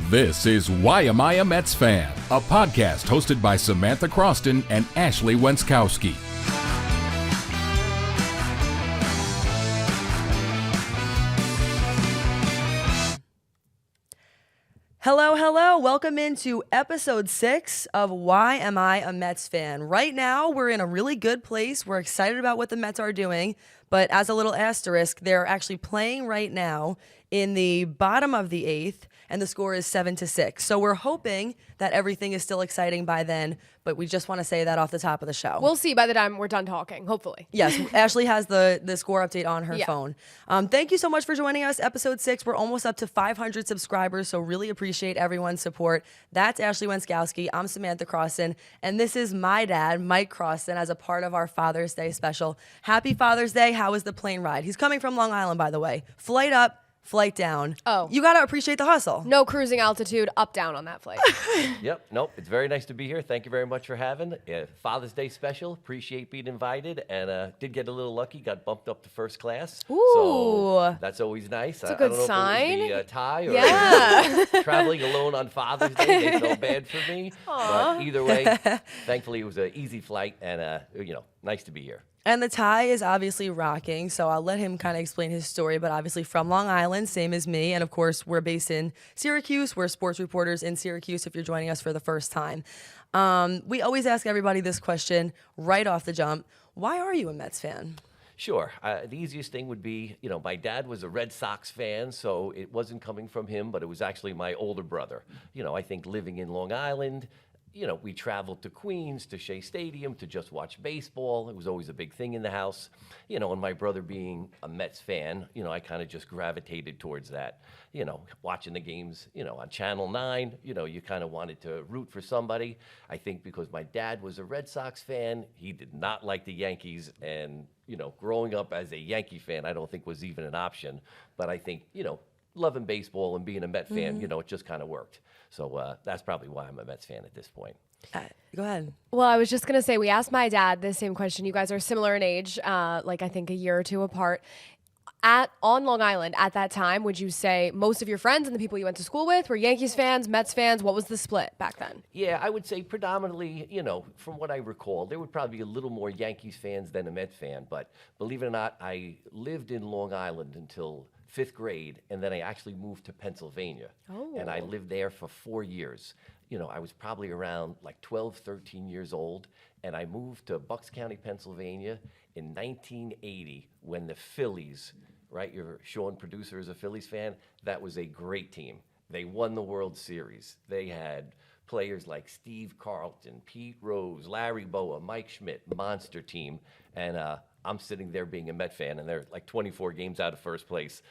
This is Why Am I a Mets Fan? A podcast hosted by Samantha Croston and Ashley Wenskoski. Hello, hello. Welcome into episode 6 of Why Am I a Mets Fan? Right now, we're in a really good place. We're excited about what the Mets are doing, but as a little asterisk, they're actually playing right now in the bottom of the 8th, and the score is 7-6. So we're hoping that everything is still exciting by then, but we just want to say that off the top of the show. We'll see by the time we're done talking, hopefully. Yes, Ashley has the score update on her phone. Thank you so much for joining us. Episode 6, we're almost up to 500 subscribers, so really appreciate everyone's support. That's Ashley Wenskoski. I'm Samantha Croston, and this is my dad, Mike Croston, as a part of our Father's Day special. Happy Father's Day. How was the plane ride? He's coming from Long Island, by the way. Flight up, flight down. Oh. You got to appreciate the hustle. No cruising altitude, up, down on that flight. Yep, nope, it's very nice to be here. Thank you very much for having Father's Day special. Appreciate being invited, and did get a little lucky, got bumped up to first class. Ooh. So that's always nice. It's a good I don't know sign. If it was the tie or Yeah. traveling alone on Father's Day. They felt bad for me. But either way, thankfully it was an easy flight, and nice to be here. And the tie is obviously rocking, so I'll let him kind of explain his story, but obviously from Long Island, same as me, and of course we're based in Syracuse. We're sports reporters in Syracuse if you're joining us for the first time. We always ask everybody this question right off the jump. Why are you a Mets fan? Sure. The easiest thing would be, my dad was a Red Sox fan, so it wasn't coming from him, but it was actually my older brother. I think living in Long Island, we traveled to Queens, to Shea Stadium, to just watch baseball. It was always a big thing in the house. And my brother being a Mets fan, I kind of just gravitated towards that. Watching the games, on Channel 9, you kind of wanted to root for somebody. I think because my dad was a Red Sox fan, he did not like the Yankees. And, growing up as a Yankee fan, I don't think was even an option. But I think, loving baseball and being a Met fan, it just kind of worked. So that's probably why I'm a Mets fan at this point. Go ahead. Well, I was just going to say, we asked my dad the same question. You guys are similar in age, I think a year or two apart. On Long Island at that time, would you say most of your friends and the people you went to school with were Yankees fans, Mets fans? What was the split back then? Yeah, I would say predominantly, from what I recall, there would probably be a little more Yankees fans than a Met fan. But believe it or not, I lived in Long Island until 5th grade, and then I actually moved to Pennsylvania. Oh. And I lived there for 4 years. I was probably around like 12, 13 years old, and I moved to Bucks County, Pennsylvania in 1980 when the Phillies, right, your Sean producer is a Phillies fan, that was a great team. They won the World Series. They had players like Steve Carlton, Pete Rose, Larry Boa, Mike Schmidt, monster team, and I'm sitting there being a Met fan, and they're like 24 games out of first place,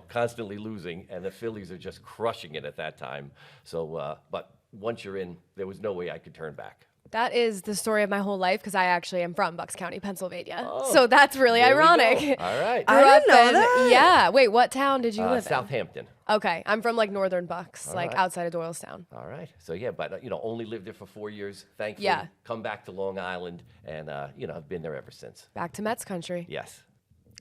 constantly losing, and the Phillies are just crushing it at that time. So, but once you're in, there was no way I could turn back. That is the story of my whole life because I actually am from Bucks County, Pennsylvania. Oh, so that's really ironic. All right. I didn't know that. Yeah. Wait, what town did you live in? Southampton. Okay. I'm from northern Bucks, All right. outside of Doylestown. All right. So, yeah, but, only lived there for 4 years. Thankfully, Yeah. come back to Long Island, and, I've been there ever since. Back to Mets country. Yes.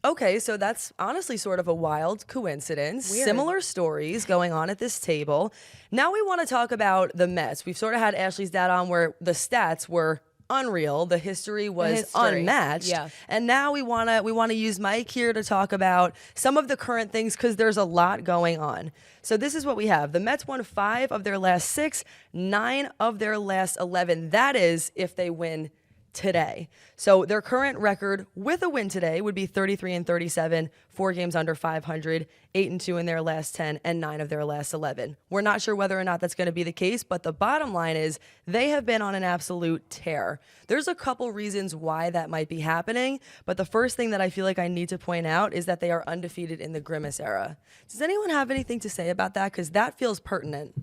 Okay, so that's honestly sort of a wild coincidence. Weird. Similar stories going on at this table. Now we want to talk about the Mets. We've sort of had Ashley's dad on where the stats were unreal. The history was unmatched. Yeah. And now we want to use Mike here to talk about some of the current things because there's a lot going on. So this is what we have. The Mets won 5 of their last 6, 9 of their last 11. That is if they win today. So their current record with a win today would be 33-37, 4 games under 500, 8-2 in their last 10, and 9 of their last 11. We're not sure whether or not that's going to be the case, but the bottom line is they have been on an absolute tear. There's a couple reasons why that might be happening, but the first thing that I feel like I need to point out is that they are undefeated in the Grimace era. Does anyone have anything to say about that? Because that feels pertinent.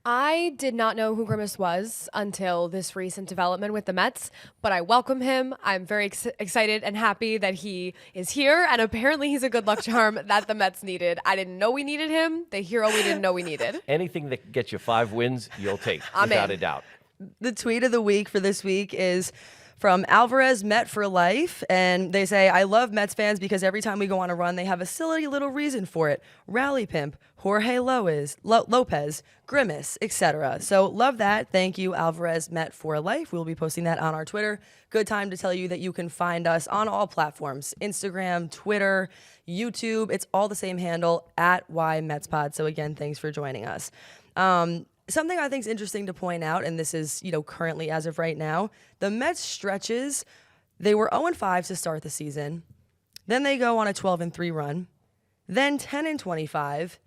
I did not know who Grimace was until this recent development with the Mets, but I welcome him. I'm very excited and happy that he is here, and apparently he's a good luck charm that the Mets needed. I didn't know we needed him. The hero we didn't know we needed. Anything that gets you 5 wins, you'll take, I'm without in. a doubt. The tweet of the week for this week is From Alvarez, Met for life. And they say, I love Mets fans because every time we go on a run, they have a silly little reason for it. Rally Pimp, Jorge Lopez, Grimace, etc. So love that. Thank you, Alvarez, Met for life. We'll be posting that on our Twitter. Good time to tell you that you can find us on all platforms, Instagram, Twitter, YouTube. It's all the same handle, @YMetsPod. So again, thanks for joining us. Something I think is interesting to point out, and this is, currently as of right now, the Mets stretches, they were 0-5 to start the season. Then they go on a 12-3 run, then 10-25,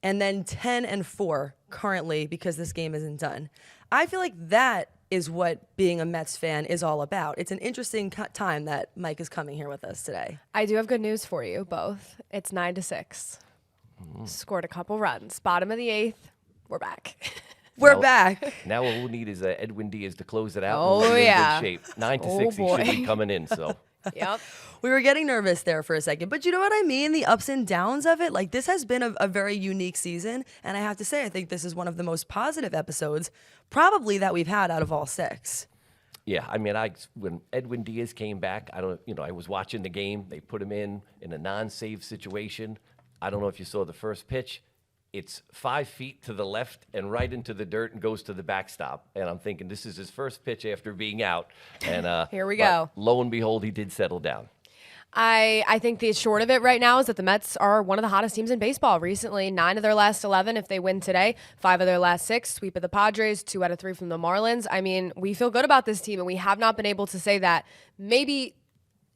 and then 10-4 currently because this game isn't done. I feel like that is what being a Mets fan is all about. It's an interesting time that Mike is coming here with us today. I do have good news for you both. It's 9-6. Scored a couple runs. Bottom of the 8th. We're back. We're back. Now what we'll need is Edwin Diaz to close it out. Oh, and we'll be yeah. in good shape. 9-6, he should be coming in. So. Yep. We were getting nervous there for a second, but you know what I mean? The ups and downs of it. Like, this has been a very unique season, and I have to say, I think this is one of the most positive episodes probably that we've had out of all 6. Yeah, I mean, when Edwin Diaz came back, I was watching the game. They put him in a non-save situation. I don't know if you saw the first pitch. It's 5 feet to the left and right into the dirt and goes to the backstop. And I'm thinking this is his first pitch after being out. And Here we go. Lo and behold, he did settle down. I think the short of it right now is that the Mets are one of the hottest teams in baseball recently. 9 of their last 11 if they win today, 5 of their last 6, sweep of the Padres, 2 out of 3 from the Marlins. I mean, we feel good about this team, and we have not been able to say that maybe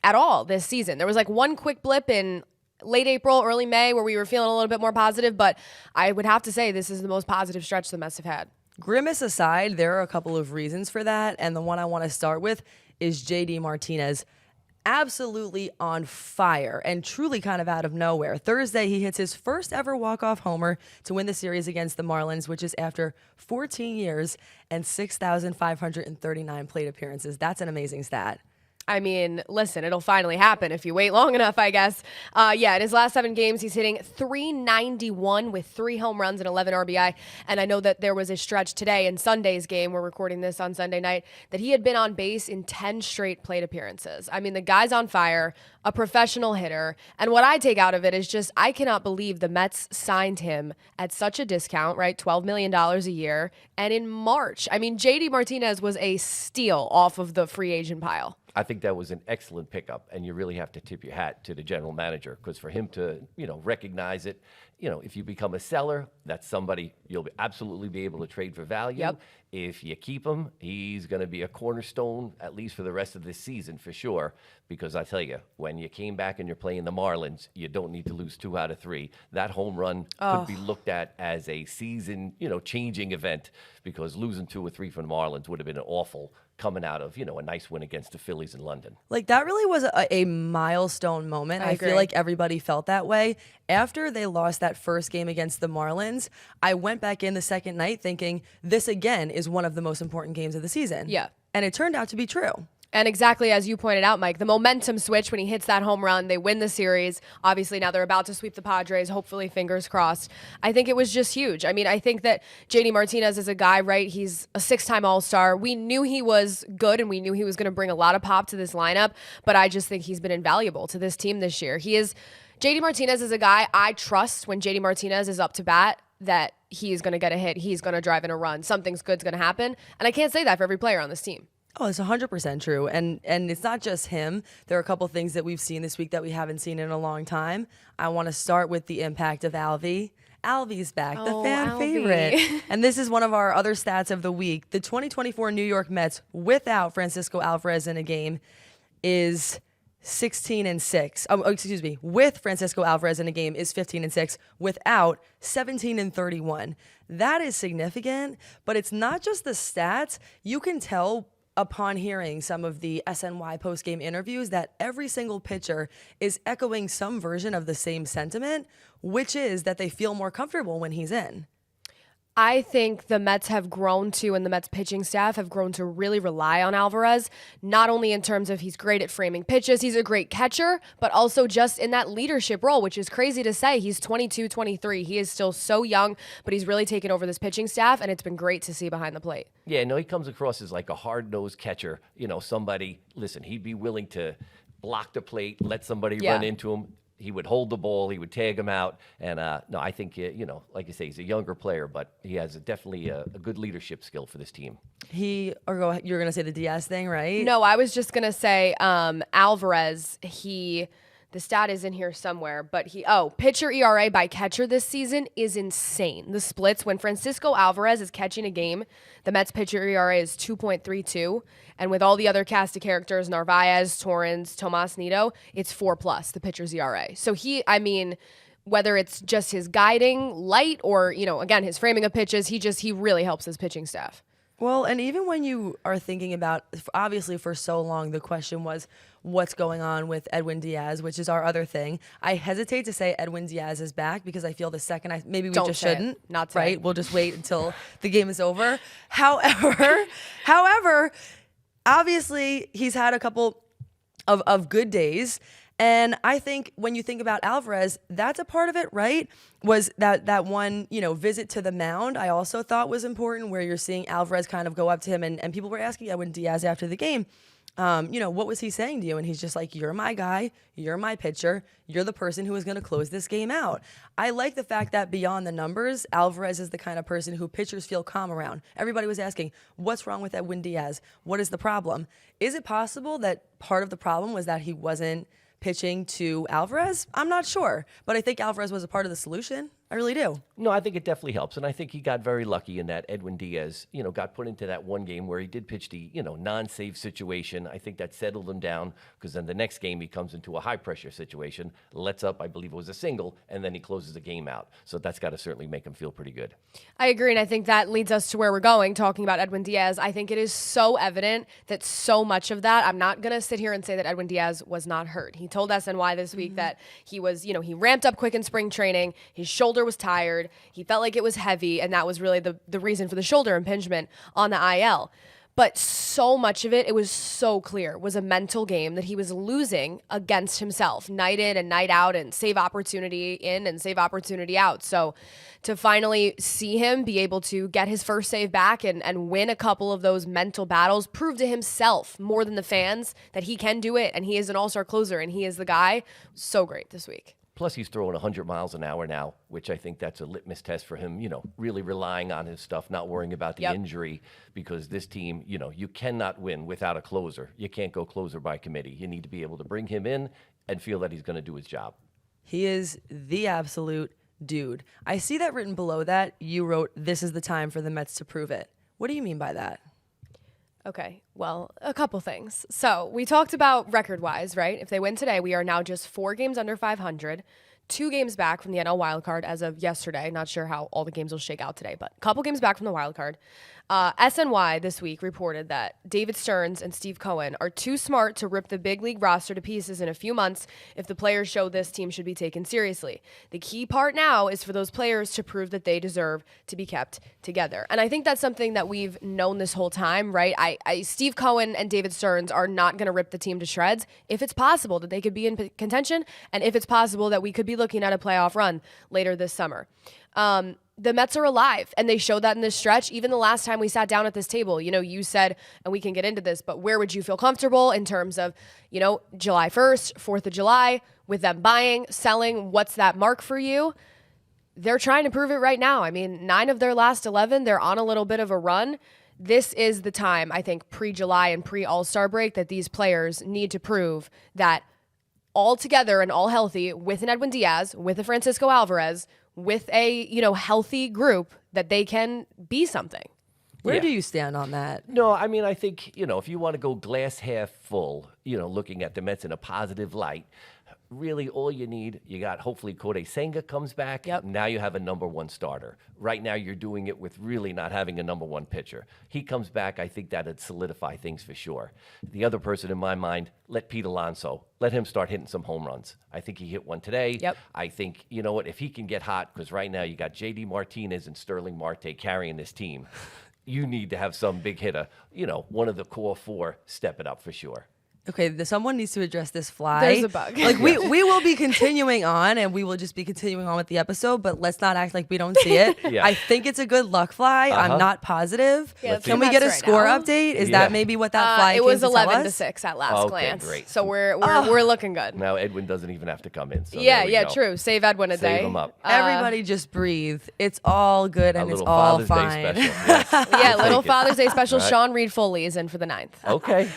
at all this season. There was like one quick blip in late April, early May, where we were feeling a little bit more positive, but I would have to say this is the most positive stretch the Mets have had. Grimace aside, there are a couple of reasons for that, and the one I want to start with is JD Martinez. Absolutely on fire and truly kind of out of nowhere. Thursday, he hits his first ever walk-off homer to win the series against the Marlins, which is after 14 years and 6,539 plate appearances. That's an amazing stat. I mean, listen, it'll finally happen if you wait long enough, I guess. In his last 7 games, he's hitting .391 with 3 home runs and 11 RBI. And I know that there was a stretch today in Sunday's game, we're recording this on Sunday night, that he had been on base in 10 straight plate appearances. I mean, the guy's on fire, a professional hitter. And what I take out of it is just, I cannot believe the Mets signed him at such a discount, right? $12 million a year. And in March, I mean, JD Martinez was a steal off of the free agent pile. I think that was an excellent pickup, and you really have to tip your hat to the general manager, because for him to, recognize it, if you become a seller, that's somebody you'll absolutely be able to trade for value. Yep. If you keep him, he's going to be a cornerstone, at least for the rest of this season, for sure, because I tell you, when you came back and you're playing the Marlins, you don't need to lose 2 out of 3. That home run could be looked at as a season, changing event, because losing 2 or 3 from the Marlins would have been awful coming out of, a nice win against the Phillies in London. Like, that really was a milestone moment. I feel agree. like everybody felt that way. After they lost that first game against the Marlins, I went back in the second night thinking this again is one of the most important games of the season. Yeah. And it turned out to be true. And exactly as you pointed out, Mike, the momentum switch when he hits that home run, they win the series. Obviously, now they're about to sweep the Padres, hopefully, fingers crossed. I think it was just huge. I mean, I think that JD Martinez is a guy, right? He's a 6-time All-Star. We knew he was good, and we knew he was going to bring a lot of pop to this lineup, but I just think he's been invaluable to this team this year. JD Martinez is a guy I trust when JD Martinez is up to bat, that he is going to get a hit, he's going to drive in a run, something's good's going to happen. And I can't say that for every player on this team. Oh, it's 100% true. And it's not just him. There are a couple things that we've seen this week that we haven't seen in a long time. I want to start with the impact of Alvy. Alvy's back, the fan favorite. And this is one of our other stats of the week. The 2024 New York Mets without Francisco Alvarez in a game is 16-6. Excuse me. With Francisco Alvarez in a game is 15-6. Without, 17-31. That is significant, but it's not just the stats. You can tell upon hearing some of the SNY post-game interviews that every single pitcher is echoing some version of the same sentiment, which is that they feel more comfortable when he's in. I think the Mets have grown to, and the Mets pitching staff have grown to really rely on Alvarez, not only in terms of he's great at framing pitches, he's a great catcher, but also just in that leadership role, which is crazy to say. He's 22, 23. He is still so young, but he's really taken over this pitching staff, and it's been great to see behind the plate. Yeah, no, he comes across as like a hard-nosed catcher. Somebody, listen, he'd be willing to block the plate, let somebody run into him. He would hold the ball. He would tag him out. And, no, I think, like you say, he's a younger player, but he has definitely a good leadership skill for this team. You were going to say the Diaz thing, right? No, I was just going to say Alvarez, the stat is in here somewhere, but pitcher ERA by catcher this season is insane. The splits, when Francisco Alvarez is catching a game, the Mets pitcher ERA is 2.32. And with all the other cast of characters, Narvaez, Torrens, Tomas Nido, it's 4+, the pitcher's ERA. So whether it's just his guiding light or, again, his framing of pitches, he really helps his pitching staff. Well, and even when you are thinking about, obviously for so long, the question was what's going on with Edwin Diaz, which is our other thing. I hesitate to say Edwin Diaz is back because I feel the second maybe we just shouldn't. Not today. Right? We'll just wait until the game is over. However, obviously he's had a couple of good days. And I think when you think about Alvarez, that's a part of it, right? Was that one, visit to the mound I also thought was important, where you're seeing Alvarez kind of go up to him and people were asking Edwin Diaz after the game, what was he saying to you? And he's just like, you're my guy, you're my pitcher, you're the person who is going to close this game out. I like the fact that beyond the numbers, Alvarez is the kind of person who pitchers feel calm around. Everybody was asking, what's wrong with Edwin Diaz? What is the problem? Is it possible that part of the problem was that he wasn't pitching to Alvarez? I'm not sure, but I think Alvarez was a part of the solution. I really do. No, I think it definitely helps, and I think he got very lucky in that Edwin Diaz, got put into that one game where he did pitch the, non-save situation. I think that settled him down because then the next game he comes into a high-pressure situation, lets up, I believe it was a single, and then he closes the game out. So that's got to certainly make him feel pretty good. I agree, and I think that leads us to where we're going, talking about Edwin Diaz. I think it is so evident that so much of that, I'm not going to sit here and say that Edwin Diaz was not hurt. He told SNY this week that he was, he ramped up quick in spring training, his shoulder was tired, he felt like it was heavy, and that was really the reason for the shoulder impingement on the IL. But so much of it was so clear, was a mental game that he was losing against himself, night in and night out, and save opportunity in and save opportunity out. So to finally see him be able to get his first save back and win a couple of those mental battles, prove to himself more than the fans that he can do it, and he is an all-star closer, and he is the guy. So great this week. Plus, he's throwing 100 miles an hour now, which I think that's a litmus test for him, really relying on his stuff, not worrying about the injury, because this team, you cannot win without a closer. You can't go closer by committee. You need to be able to bring him in and feel that he's going to do his job. He is the absolute dude. I see that written below that. You wrote, "This is the time for the Mets to prove it." What do you mean by that? Okay, well, a couple things. So we talked about record-wise, right? If they win today, we are now just 4 games under 500, 2 games back from the NL wildcard as of yesterday. Not sure how all the games will shake out today, but a couple games back from the wildcard. SNY this week reported that David Stearns and Steve Cohen are too smart to rip the big league roster to pieces in a few months if the players show this team should be taken seriously. The key part now is for those players to prove that they deserve to be kept together. And I think that's something that we've known this whole time, right? Steve Cohen and David Stearns are not going to rip the team to shreds if it's possible that they could be in contention and if it's possible that we could be looking at a playoff run later this summer. The Mets are alive, and they showed that in this stretch. Even the last time we sat down at this table, you said, and we can get into this, but where would you feel comfortable in terms of, July 1st, 4th of July, with them buying, selling, what's that mark for you? They're trying to prove it right now. I mean, 9 of their last 11, they're on a little bit of a run. This is the time, I think, pre-July and pre-All-Star break that these players need to prove that all together and all healthy with an Edwin Diaz, with a Francisco Alvarez, with a, healthy group, that they can be something. Where do you stand on that? No, I mean, I think, if you want to go glass half full, looking at the Mets in a positive light, really all you need, you got hopefully Kodai Senga comes back. Yep. Now you have a number one starter. Right now you're doing it with really not having a number one pitcher. He comes back, I think that'd solidify things for sure. The other person in my mind, let Pete Alonso, let him start hitting some home runs. I think he hit one today. Yep. I think, you know what, if he can get hot, because right now you got JD Martinez and Sterling Marte carrying this team, you need to have some big hitter, one of the core four stepping up for sure. Okay, someone needs to address this fly. There's a bug. Like we will be continuing on, and we will just be continuing on with the episode. But let's not act like we don't see it. Yeah. I think it's a good luck fly. I'm not positive. Yeah, let's Can see we the get a Mets score right now. update? Is Yeah. that maybe what that fly? It came was to tell 11 to us? 6 at last Okay, glance. great. So we're looking good. Now Edwin doesn't even have to come in. So Yeah, there we yeah, go. true. Save Edwin a day. Save him up. Everybody just breathe. It's all good A and it's little all Father's fine. Day special. Yes. Yeah, We'll little take it. Father's Day special. All right. Sean Reed Foley is in for the 9th. Okay.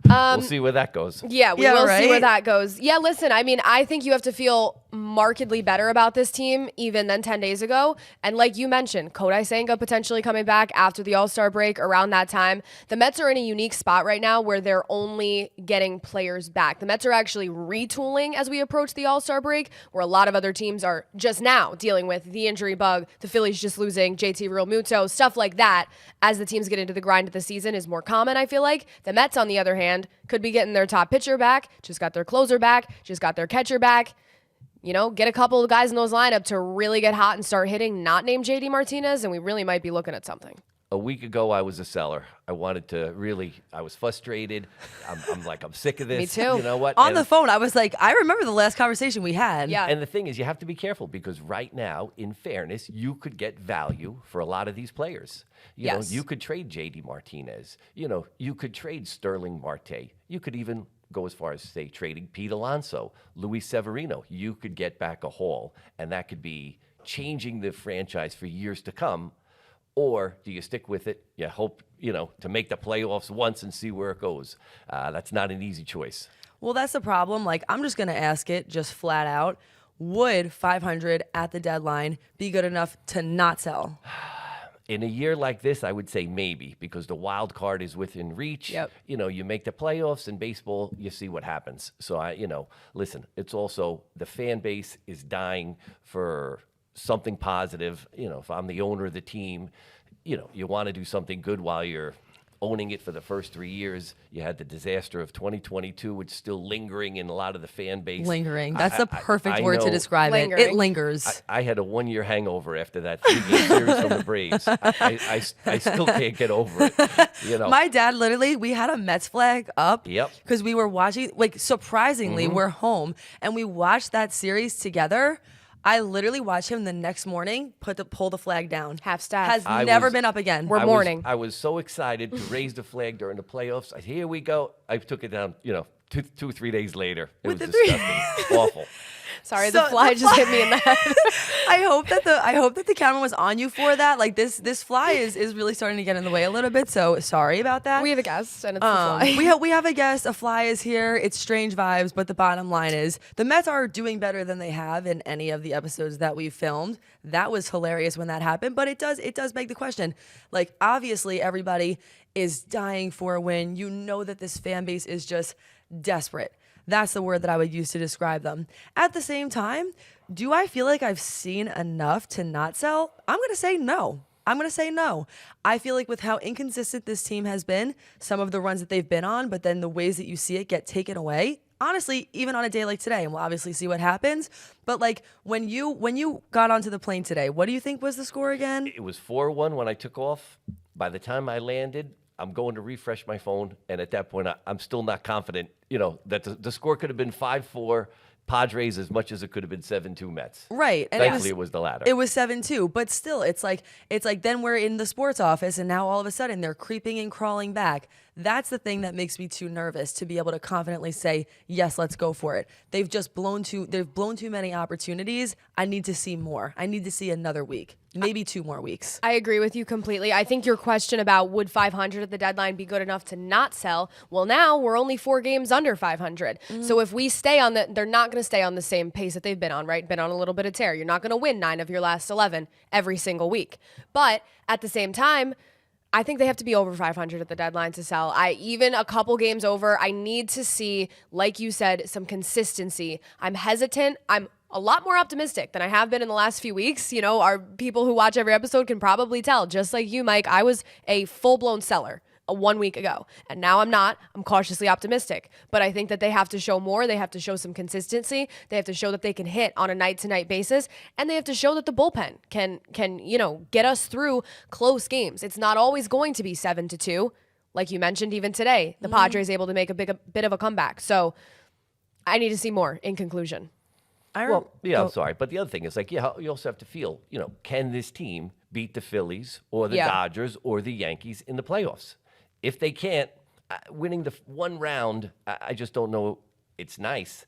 We'll see where that goes. Yeah, we Yeah, will see where right? that goes. Yeah, listen, I mean, I think you have to feel markedly better about this team even than 10 days ago. And like you mentioned, Kodai Senga potentially coming back after the All-Star break around that time. The Mets are in a unique spot right now where they're only getting players back. The Mets are actually retooling as we approach the All-Star break, where a lot of other teams are just now dealing with the injury bug, the Phillies just losing JT Realmuto, stuff like that. As the teams get into the grind of the season is more common, I feel like. The Mets, on the other hand, could be getting their top pitcher back, just got their closer back, just got their catcher back. Get a couple of guys in those lineup to really get hot and start hitting, not named JD Martinez, and we really might be looking at something. A week ago, I was a seller. I wanted to I was frustrated. I'm sick of this. Me too. You know what? On And- the phone, I was like, I remember the last conversation we had. Yeah. And the thing is, you have to be careful because right now, in fairness, you could get value for a lot of these players. Yes. You could trade JD Martinez. You could trade Sterling Marte. You could even go as far as, say, trading Pete Alonso, Luis Severino. You could get back a haul, and that could be changing the franchise for years to come. Or do you stick with it? You hope, to make the playoffs once and see where it goes. That's not an easy choice. Well, that's the problem. Like, I'm just going to ask it just flat out. Would 500 at the deadline be good enough to not sell? In a year like this, I would say maybe because the wild card is within reach. Yep. You make the playoffs in baseball, you see what happens. So listen, it's also the fan base is dying for something positive. If I'm the owner of the team, you want to do something good while you're owning it for the first 3 years. You had the disaster of 2022, which is still lingering in a lot of the fan base. Lingering. That's the perfect I word to know. describe it. It Lingering. lingers. I had a 1-year hangover after that 3-game series from the Braves. I still can't get over it. My dad literally, we had a Mets flag up. Yep. Because we were watching, surprisingly, we're home and we watched that series together. I literally watched him the next morning pull the flag down. Half staff. Has I never was- been up again. We're mourning. I was so excited to raise the flag during the playoffs. Here we go. I took it down, 2 3 days later. It was With the three- disgusting. Awful. Sorry, So the fly the just fly- hit me in the head. I hope that the camera was on you for that. Like this fly is really starting to get in the way a little bit. So sorry about that. We have a guest, and it's the fly. we have a guest. A fly is here. It's strange vibes, but the bottom line is the Mets are doing better than they have in any of the episodes that we've filmed. That was hilarious when that happened, but it does beg the question. Like obviously everybody is dying for a win. You know that this fan base is just desperate. That's the word that I would use to describe them. At the same time, do I feel like I've seen enough to not sell? I'm going to say no. I feel like with how inconsistent this team has been, some of the runs that they've been on, but then the ways that you see it get taken away, honestly, even on a day like today, and we'll obviously see what happens, but like when you got onto the plane today, what do you think was the score again? It was 4-1 when I took off. By the time I landed, I'm going to refresh my phone, and at that point, I'm still not confident, that the score could have been 5-4 Padres as much as it could have been 7-2 Mets. Right. And Thankfully, it was the latter. It was 7-2, but still, it's like then we're in the sports office, and now all of a sudden they're creeping and crawling back. That's the thing that makes me too nervous to be able to confidently say, yes, let's go for it. They've blown too many opportunities. I need to see more. I need to see another week, maybe 2 more weeks. I agree with you completely. I think your question about would 500 at the deadline be good enough to not sell? Well, now we're only 4 games under 500. So if we stay on they're not going to stay on the same pace that they've been on, right? Been on a little bit of tear. You're not going to win 9 of your last 11 every single week. But at the same time, I think they have to be over 500 at the deadline to sell. Even a couple games over, I need to see, like you said, some consistency. I'm hesitant. I'm a lot more optimistic than I have been in the last few weeks. You know, our people who watch every episode can probably tell, just like you, Mike, I was a full-blown seller 1 week ago. And now I'm not. I'm cautiously optimistic. But I think that they have to show more. They have to show some consistency. They have to show that they can hit on a night-to-night basis. And they have to show that the bullpen can get us through close games. It's not always going to be 7-2. Like you mentioned, even today, the Padres able to make a bit of a comeback. So I need to see more in conclusion. I'm sorry. But the other thing is, like, you also have to feel, can this team beat the Phillies or the Dodgers or the Yankees in the playoffs? If they can't, winning the one round, I just don't know. It's nice.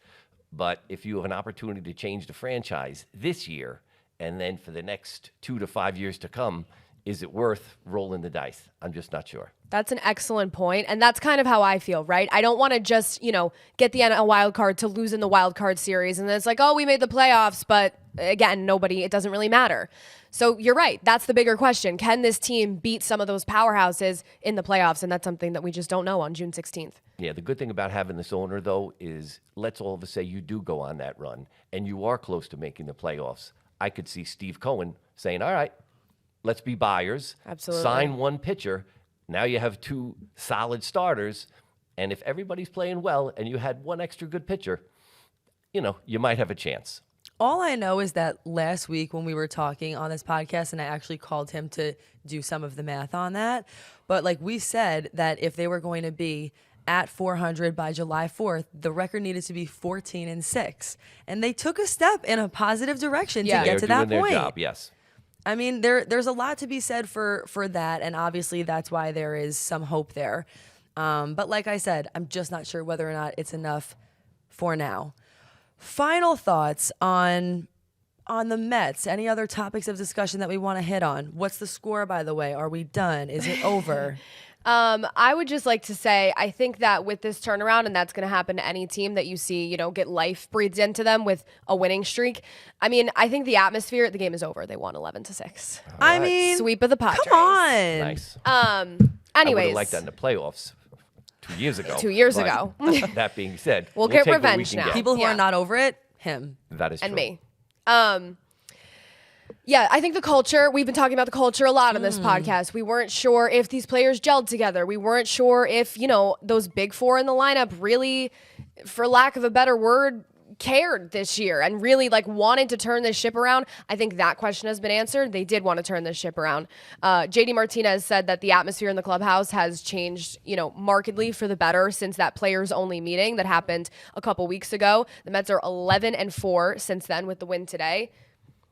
But if you have an opportunity to change the franchise this year and then for the next 2 to 5 years to come, is it worth rolling the dice? I'm just not sure. That's an excellent point, and that's kind of how I feel, right? I don't want to just, get the NL wild card to lose in the wild card series, and then it's like, oh, we made the playoffs, but again, it doesn't really matter. So you're right. That's the bigger question. Can this team beat some of those powerhouses in the playoffs? And that's something that we just don't know on June 16th. Yeah, the good thing about having this owner, though, is let's all of us say you do go on that run, and you are close to making the playoffs. I could see Steve Cohen saying, all right, let's be buyers. Absolutely. Sign one pitcher. Now you have 2 solid starters. And if everybody's playing well and you had one extra good pitcher, you might have a chance. All I know is that last week when we were talking on this podcast, and I actually called him to do some of the math on that, but like we said that if they were going to be at 400 by July 4th, the record needed to be 14-6. And they took a step in a positive direction to get to that They're point. doing their job, yes. I mean, there's a lot to be said for that, and obviously that's why there is some hope there. But like I said, I'm just not sure whether or not it's enough for now. Final thoughts on the Mets. Any other topics of discussion that we want to hit on? What's the score, by the way? Are we done? Is it over? I would just like to say, I think that with this turnaround, and that's going to happen to any team that you see, get life breathed into them with a winning streak. I mean, I think the atmosphere, the game is over. They won 11-6. I mean, sweep of the Padres. Come on. Nice. Anyways. I would have liked that in the playoffs 2 years ago. 2 years But ago. That being said, We'll get take what we revenge can now. get. People who are not over it, him. That is And true. me. Yeah, I think the culture, we've been talking about the culture a lot on this podcast. We weren't sure if these players gelled together. We weren't sure if, those big 4 in the lineup really, for lack of a better word, cared this year and really wanted to turn this ship around. I think that question has been answered. They did want to turn this ship around. JD Martinez said that the atmosphere in the clubhouse has changed, markedly for the better since that players only meeting that happened a couple weeks ago. The Mets are 11-4 since then with the win today.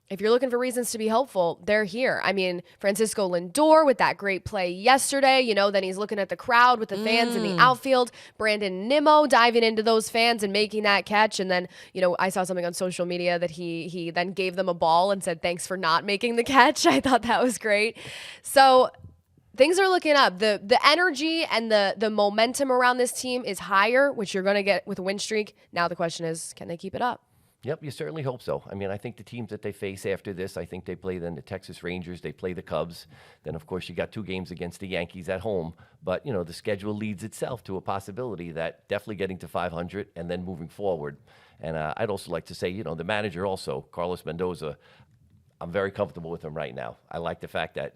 If you're looking for reasons to be hopeful, they're here. I mean, Francisco Lindor with that great play yesterday, then he's looking at the crowd with the fans in the outfield. Brandon Nimmo diving into those fans and making that catch. And then, I saw something on social media that he then gave them a ball and said, thanks for not making the catch. I thought that was great. So things are looking up. The energy and the momentum around this team is higher, which you're going to get with a win streak. Now the question is, can they keep it up? Yep, you certainly hope so. I mean, I think the teams that they face after this, I think they play then the Texas Rangers, they play the Cubs. Then, of course, you got 2 games against the Yankees at home. But, the schedule leads itself to a possibility that definitely getting to 500 and then moving forward. And I'd also like to say, the manager also, Carlos Mendoza, I'm very comfortable with him right now. I like the fact that,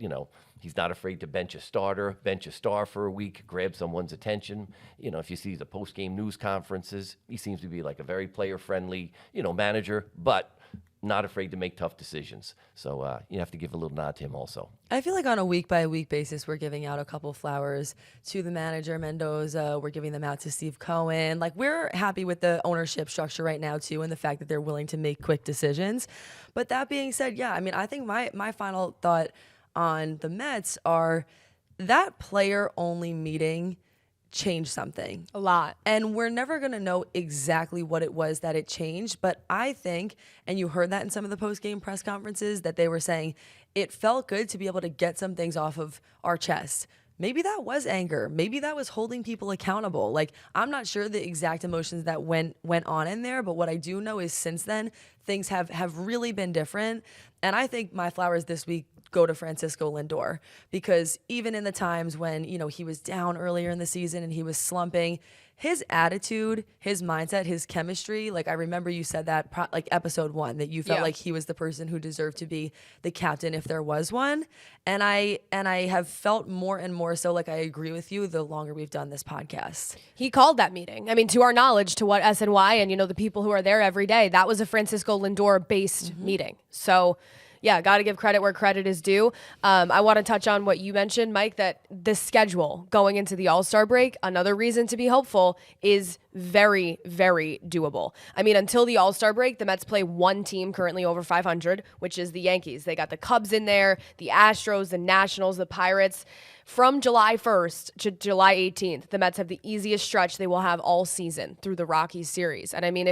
he's not afraid to bench a starter, bench a star for a week, grab someone's attention. If you see the post-game news conferences, he seems to be like a very player-friendly, manager, but not afraid to make tough decisions. So you have to give a little nod to him also. I feel like on a week-by-week basis, we're giving out a couple flowers to the manager, Mendoza. We're giving them out to Steve Cohen. We're happy with the ownership structure right now, too, and the fact that they're willing to make quick decisions. But that being said, yeah, I mean, I think my final thought on the Mets are that player-only meeting changed something. A lot. And we're never going to know exactly what it was that it changed, but I think, and you heard that in some of the post-game press conferences, that they were saying it felt good to be able to get some things off of our chest. Maybe that was anger. Maybe that was holding people accountable. I'm not sure the exact emotions that went on in there, but what I do know is since then, things have really been different. And I think my flowers this week go to Francisco Lindor, because even in the times when, he was down earlier in the season and he was slumping, his attitude, his mindset, his chemistry, like I remember you said that like episode 1, that you felt like he was the person who deserved to be the captain if there was one. And I have felt more and more so like I agree with you the longer we've done this podcast. He called that meeting. I mean, to our knowledge, to what SNY and, the people who are there every day, that was a Francisco Lindor-based meeting. So, yeah, got to give credit where credit is due. I want to touch on what you mentioned, Mike, that the schedule going into the All-Star break, another reason to be hopeful, is very, very doable. I mean, until the All-Star break, the Mets play one team currently over 500, which is the Yankees. They got the Cubs in there, the Astros, the Nationals, the Pirates. From July 1st to July 18th, the Mets have the easiest stretch they will have all season through the Rockies series. And I mean,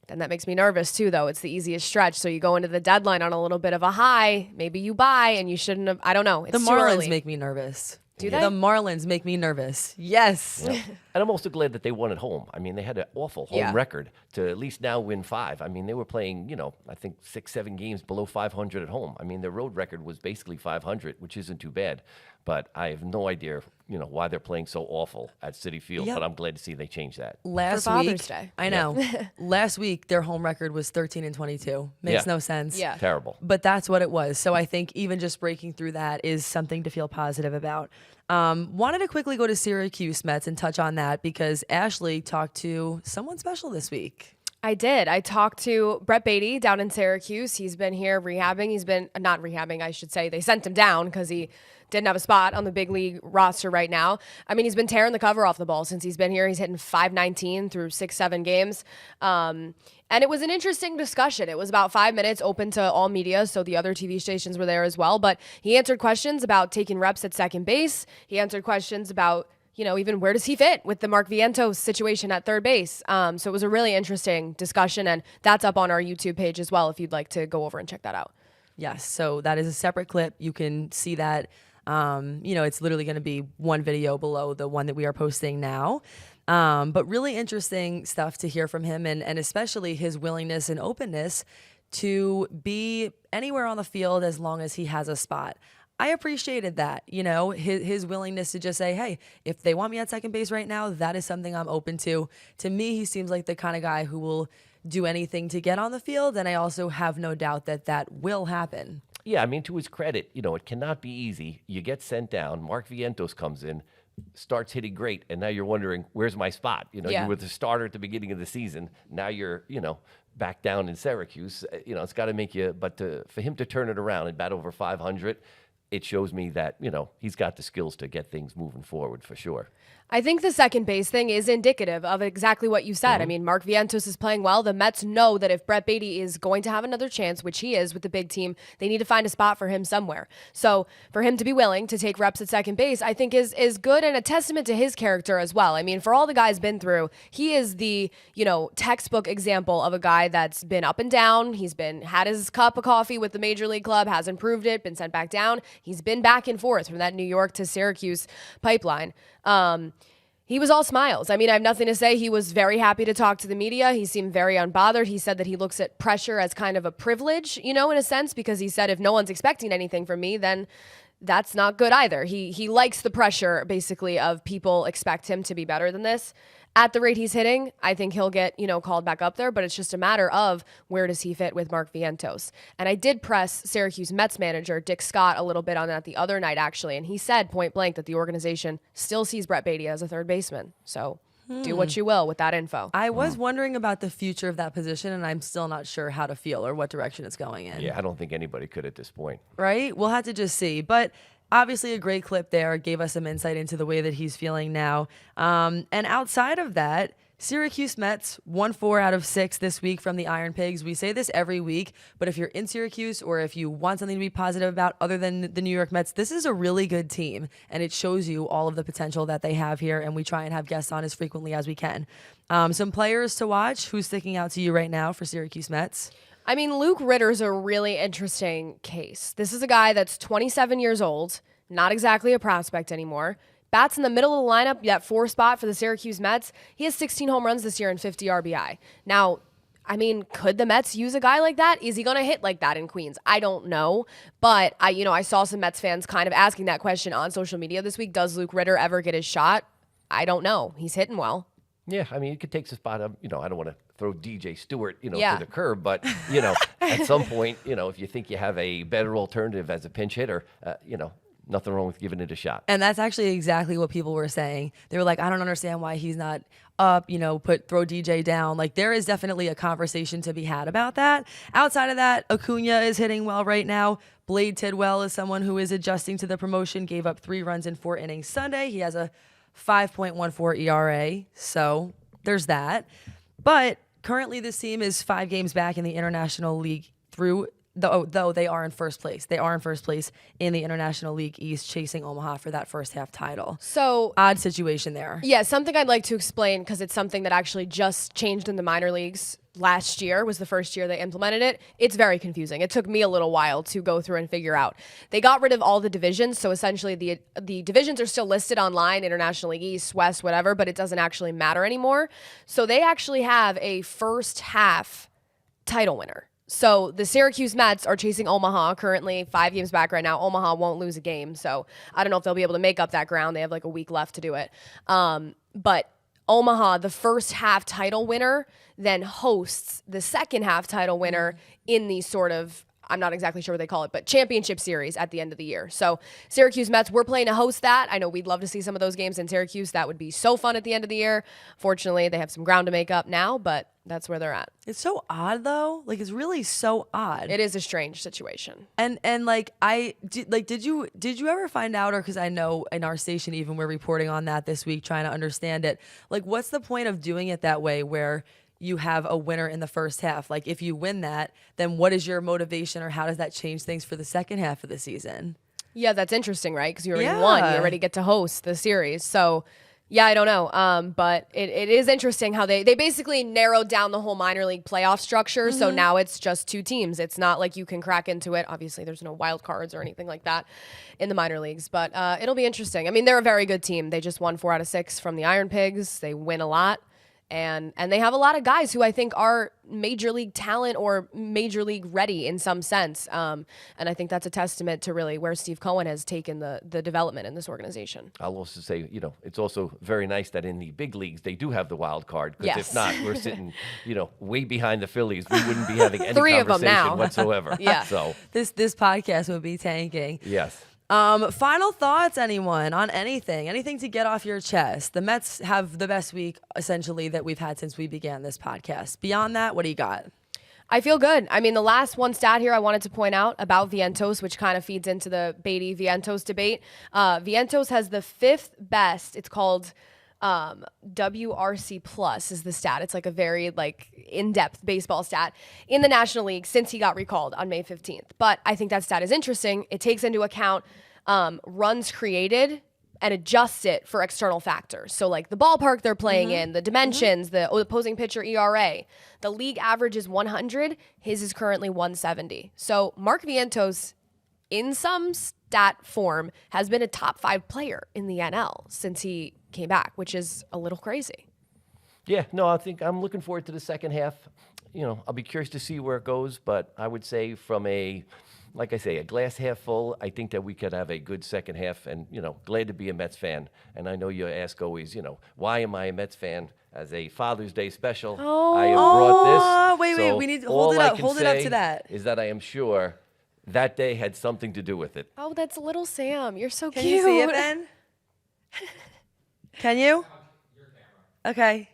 then that makes me nervous too, though. It's the easiest stretch. So you go into the deadline on a little bit of a high. Maybe you buy and you shouldn't have. I don't know. It's the too Marlins early. make me nervous. Do they? The Marlins make me nervous. Yes. And I'm also glad that they won at home. I mean, they had an awful home record to at least now win 5. I mean, they were playing, I think 6-7 games below 500 at home. I mean, their road record was basically 500, which isn't too bad. But I have no idea, why they're playing so awful at Citi Field. Yep. But I'm glad to see they changed that. Last Father's week, Day. I know. Last week, their home record was 13-22. Makes no sense. Yeah. Terrible. But that's what it was. So I think even just breaking through that is something to feel positive about. Wanted to quickly go to Syracuse Mets and touch on that because Ashley talked to someone special this week. I did. I talked to BRETT BATY down in Syracuse. He's been here rehabbing. He's been, not rehabbing, I should say. They sent him down because he didn't have a spot on the big league roster right now. I mean, he's been tearing the cover off the ball since he's been here. He's hitting .519 through 6-7 games. And it was an interesting discussion. It was about 5 minutes, open to all media, so the other TV stations were there as well. But he answered questions about taking reps at second base. He answered questions about, even where does he fit with the Mark Vientos situation at third base. So it was a really interesting discussion, and that's up on our YouTube page as well if you'd like to go over and check that out. Yes, so that is a separate clip. You can see that. It's literally going to be one video below the one that we are posting now. But really interesting stuff to hear from him, and especially his willingness and openness to be anywhere on the field as long as he has a spot. I appreciated that, his willingness to just say, hey, if they want me at second base right now, that is something I'm open to. To me, he seems like the kind of guy who will do anything to get on the field, and I also have no doubt that that will happen. Yeah, I mean, to his credit, it cannot be easy. You get sent down. Mark Vientos comes in, starts hitting great, and now you're wondering, where's my spot? You were the starter at the beginning of the season. Now you're, back down in Syracuse. It's got to make you, but for him to turn it around and bat over 500, it shows me that, he's got the skills to get things moving forward for sure. I think the second base thing is indicative of exactly what you said. I mean, Mark Vientos is playing well. The Mets know that if BRETT BATY is going to have another chance, which he is with the big team, they need to find a spot for him somewhere. So for him to be willing to take reps at second base, I think is good and a testament to his character as well. I mean, for all the guys been through, he is the, textbook example of a guy that's been up and down. He's had his cup of coffee with the major league club, has improved it, been sent back down. He's been back and forth from that New York to Syracuse pipeline. He was all smiles. I mean, I have nothing to say. He was very happy to talk to the media. He seemed very unbothered. He said that he looks at pressure as kind of a privilege, in a sense, because he said if no one's expecting anything from me, then that's not good either. He likes the pressure, basically, of people expect him to be better than this. At the rate he's hitting, I think he'll get, called back up there, but it's just a matter of where does he fit with Mark Vientos. And I did press Syracuse Mets manager Dick Scott a little bit on that the other night, actually, and he said point blank that the organization still sees BRETT BATY as a third baseman. So do what you will with that info. I was wondering about the future of that position, and I'm still not sure how to feel or what direction it's going in. Yeah, I don't think anybody could at this point. Right? We'll have to just see. But obviously a great clip there, gave us some insight into the way that he's feeling now. And outside of that, Syracuse Mets won 4 out of 6 this week from the Iron Pigs. We say this every week, but if you're in Syracuse or if you want something to be positive about other than the New York Mets, this is a really good team, and it shows you all of the potential that they have here, and we try and have guests on as frequently as we can. Some players to watch. Who's sticking out to you right now for Syracuse Mets? I mean, Luke Ritter's a really interesting case. This is a guy that's 27 years old, not exactly a prospect anymore. Bats in the middle of the lineup, that 4 spot for the Syracuse Mets. He has 16 home runs this year and 50 RBI. Now, I mean, could the Mets use a guy like that? Is he going to hit like that in Queens? I don't know. But I saw some Mets fans kind of asking that question on social media this week. Does Luke Ritter ever get his shot? I don't know. He's hitting well. Yeah, I mean, he could take the spot of, I don't want to throw DJ Stewart, to Yeah. the curb, but, at some point, if you think you have a better alternative as a pinch hitter, nothing wrong with giving it a shot. And that's actually exactly what people were saying. They were like, I don't understand why he's not up, throw DJ down. Like, there is definitely a conversation to be had about that. Outside of that, Acuna is hitting well right now. Blade Tidwell is someone who is adjusting to the promotion, gave up 3 runs in 4 innings Sunday. He has a 5.14 ERA, so there's that. But currently this team is 5 games back in the International League though they are in first place. They are in first place in the International League East, chasing Omaha for that first half title. So odd situation there. Yeah, something I'd like to explain, because it's something that actually just changed in the minor leagues. Last year was the first year they implemented it. It's very confusing. It took me a little while to go through and figure out. They got rid of all the divisions, so essentially the divisions are still listed online, International League East, West, whatever, but it doesn't actually matter anymore. So they actually have a first half title winner. So the Syracuse Mets are chasing Omaha, currently 5 games back right now. Omaha won't lose a game, so I don't know if they'll be able to make up that ground. They have like a week left to do it. But Omaha, the first half title winner, then hosts the second half title winner in the sort of, I'm not exactly sure what they call it, but championship series at the end of the year. So Syracuse Mets, we're playing to host that. I know we'd love to see some of those games in Syracuse. That would be so fun at the end of the year. Fortunately, they have some ground to make up now, but that's where they're at. It's so odd though. Like, it's really so odd. It is a strange situation. And did you ever find out, or because I know in our station even we're reporting on that this week, trying to understand it. Like, what's the point of doing it that way, where you have a winner in the first half? Like, if you win that, then what is your motivation, or how does that change things for the second half of the season? Yeah, that's interesting, right? Because you already won. You already get to host the series. So, yeah, I don't know. But it is interesting how they basically narrowed down the whole minor league playoff structure. So now it's just 2 teams. It's not like you can crack into it. Obviously, there's no wild cards or anything like that in the minor leagues. But it'll be interesting. I mean, they're a very good team. They just won 4 out of 6 from the Iron Pigs. They win a lot. And they have a lot of guys who I think are major league talent or major league ready in some sense. And I think that's a testament to really where Steve Cohen has taken the development in this organization. I'll also say, it's also very nice that in the big leagues, they do have the wild card. Because Yes. if not, we're sitting, way behind the Phillies. We wouldn't be having any 3 of them conversation now. whatsoever. Yeah. So, This podcast would be tanking. yes. Final thoughts, anyone, on anything to get off your chest? The Mets have the best week, essentially, that we've had since we began this podcast. Beyond that, what do you got? I feel good. I mean, the last one stat here I wanted to point out about Vientos, which kind of feeds into the Beatty-Vientos debate. Vientos has the 5th best. It's called WRC plus is the stat. It's like a very in-depth baseball stat in the National League since he got recalled on May 15th. But I think that stat is interesting. It takes into account runs created and adjusts it for external factors. So like the ballpark they're playing in, the dimensions, the opposing pitcher ERA. The league average is 100. His is currently 170. So Mark Vientos, in some stat form, has been a top 5 player in the NL since he came back, which is a little crazy. Yeah, no, I think I'm looking forward to the second half. I'll be curious to see where it goes, but I would say from a glass half full, I think that we could have a good second half, and, glad to be a Mets fan. And I know you ask always, why am I a Mets fan? As a Father's Day special, I have brought this. Wait, we need to hold it up to that. Is that I am sure that day had something to do with it. Oh, that's little Sam. You're so Can cute. you see it, Ben? Can you? Okay.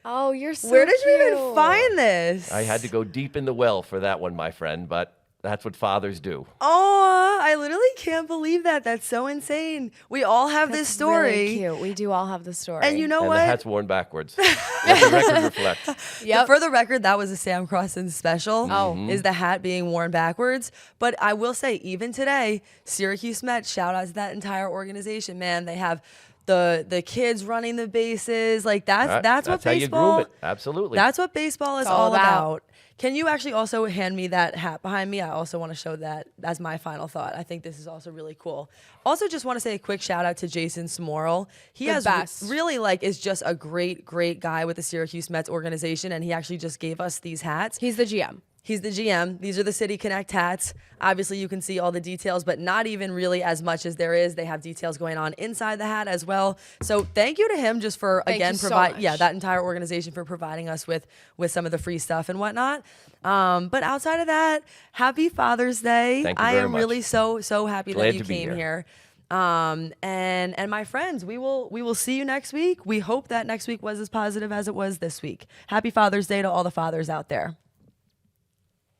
Oh, you're so Where did cute. you even find this? I had to go deep in the well for that one, my friend, but that's what fathers do. Oh, I literally can't believe that. That's so insane. We all have this story. Really cute. We do all have the story. And you know And what? the hat's worn backwards. Let the record reflect. Yep. For the record, that was a Sam Croston special. Oh. Is the hat being worn backwards? But I will say, even today, Syracuse Mets, shout out to that entire organization, man. They have the kids running the bases. Like that's what how you baseball. groom it. Absolutely. That's what baseball is It's all all about. about. Can you actually also hand me that hat behind me? I also want to show that as my final thought. I think this is also really cool. Also, just want to say a quick shout out to Jason Smorrell. He The has best. really is just a great guy with the Syracuse Mets organization, and he actually just gave us these hats. He's the GM. He's the GM. These are the City Connect hats. Obviously, you can see all the details, but not even really as much as there is. They have details going on inside the hat as well. So thank you to him just for, Thank again, you so provide much. that entire organization for providing us with some of the free stuff and whatnot. But outside of that, happy Father's Day. Thank you I very am much. really so happy Glad that you to be came here. here. And my friends, we will see you next week. We hope that next week was as positive as it was this week. Happy Father's Day to all the fathers out there.